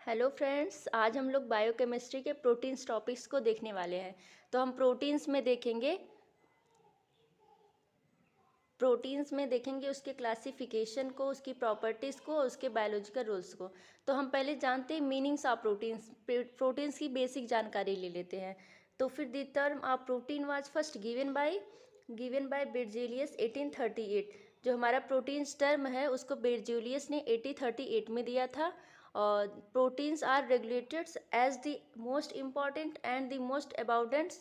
Hello friends, आज हम लोग बायोकेमिस्ट्री के प्रोटीन्स टॉपिक्स को देखने वाले हैं। तो हम प्रोटीन्स में देखेंगे उसके क्लासिफिकेशन को, उसकी प्रॉपर्टीज़ को, उसके बायोलॉजिकल रोल्स को। तो हम पहले जानते हैं मीनिंग्स ऑफ प्रोटीन्स की बेसिक जानकारी ले लेते हैं। तो फिर the term of protein was first given by Berzelius 1838। जो हमारा प्रोटीन्स टर्म है उसको बेर्जेलियस ने 1838 में दिया था। और proteins are regulated as the most important and the most abundant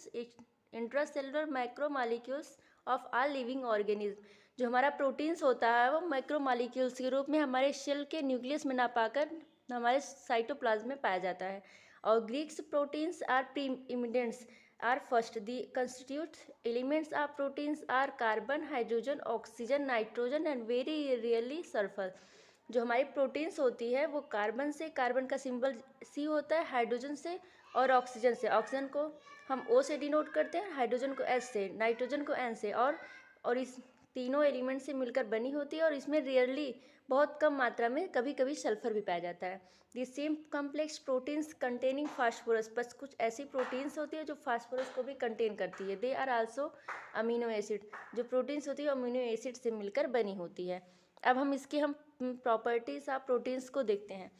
intracellular micromolecules of all living organism. जो हमारा प्रोटीन्स होता है वो माइक्रोमॉलिक्यूल्स के रूप में हमारे सेल के न्यूक्लियस में ना पाकर हमारे साइटोप्लाज्म में पाया जाता है। और Greeks proteins are preeminents are first the constitute elements of proteins are carbon, hydrogen, oxygen, nitrogen and very rarely sulphur. जो हमारी प्रोटीन्स होती है वो कार्बन का सिंबल सी होता है, हाइड्रोजन से और ऑक्सीजन से। ऑक्सीजन को हम ओ से डिनोट करते हैं, हाइड्रोजन को एस से, नाइट्रोजन को एन से। और इस तीनों एलिमेंट से मिलकर बनी होती है। और इसमें रियरली बहुत कम मात्रा में कभी कभी सल्फर भी पाया जाता है। The same complex proteins containing phosphorus, बस कुछ ऐसी प्रोटीन्स होती है जो फास्फोरस को भी कंटेन करती है। They are also amino acid. जो प्रोटीन्स होती है अमीनो एसिड से मिलकर बनी होती है। अब हम प्रॉपर्टीज ऑफ प्रोटीन्स को देखते हैं।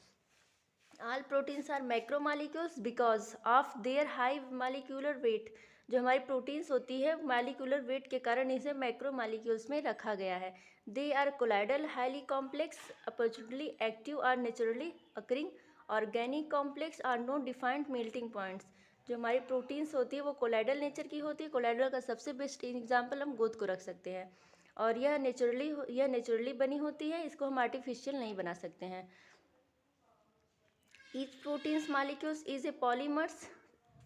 All proteins are macromolecules because of their high molecular weight. जो हमारी प्रोटीन्स होती है मॉलिक्यूलर वेट के कारण इसे मैक्रोमॉलिक्यूल्स में रखा गया है। They are colloidal, highly complex, opportunely active और naturally occurring. Organic complex are no defined melting points. जो हमारी प्रोटीन्स होती है वो कोलाइडल नेचर की होती है। कोलाइडल का सबसे बेस्ट एग्जाम्पल हम गोंद को रख सकते हैं। और यह नेचुरली बनी होती है, इसको हम आर्टिफिशियल नहीं बना सकते हैं। Each protein's molecules is a polymers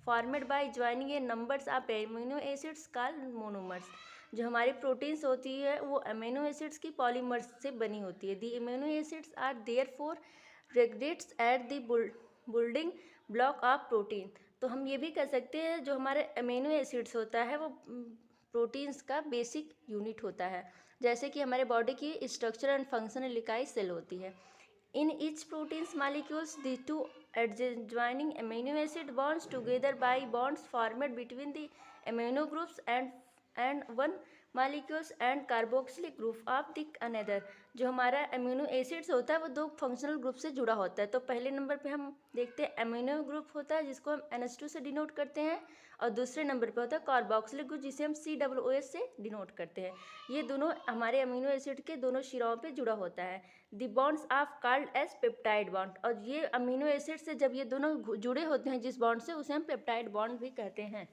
formed by joining a numbers of amino acids called monomers। जो हमारी प्रोटीन्स होती है वो अमीनो एसिड्स की पॉलीमर्स से बनी होती है। The amino acids are therefore regulates at the building block of protein. तो हम ये भी कह सकते हैं जो हमारे अमीनो एसिड्स होता है वो प्रोटीन्स का बेसिक यूनिट होता है। जैसे कि हमारे बॉडी की स्ट्रक्चर एंड फंक्शनल इकाई सेल होती है। In each protein's molecules, the two adjoining amino acid bonds together by bonds formed between the amino groups and one molecules and carboxylic group of the another। जो हमारा amino acids होता है वो दो functional group से जुड़ा होता है। तो पहले नंबर पे हम देखते हैं अमीनो ग्रुप होता है जिसको हम NH2 से डिनोट करते हैं। और दूसरे नंबर पे होता है कार्बोक्सिलिक ग्रुप जिसे हम COOS से डिनोट करते हैं। ये दोनों हमारे अमीनो एसिड के दोनों शिराओं पे जुड़ा होता है। The bonds of called as peptide bond. और ये अमीनो एसिड से जब ये दोनों जुड़े होते हैं जिस बॉन्ड से, उसे हम पेप्टाइड बॉन्ड भी कहते हैं।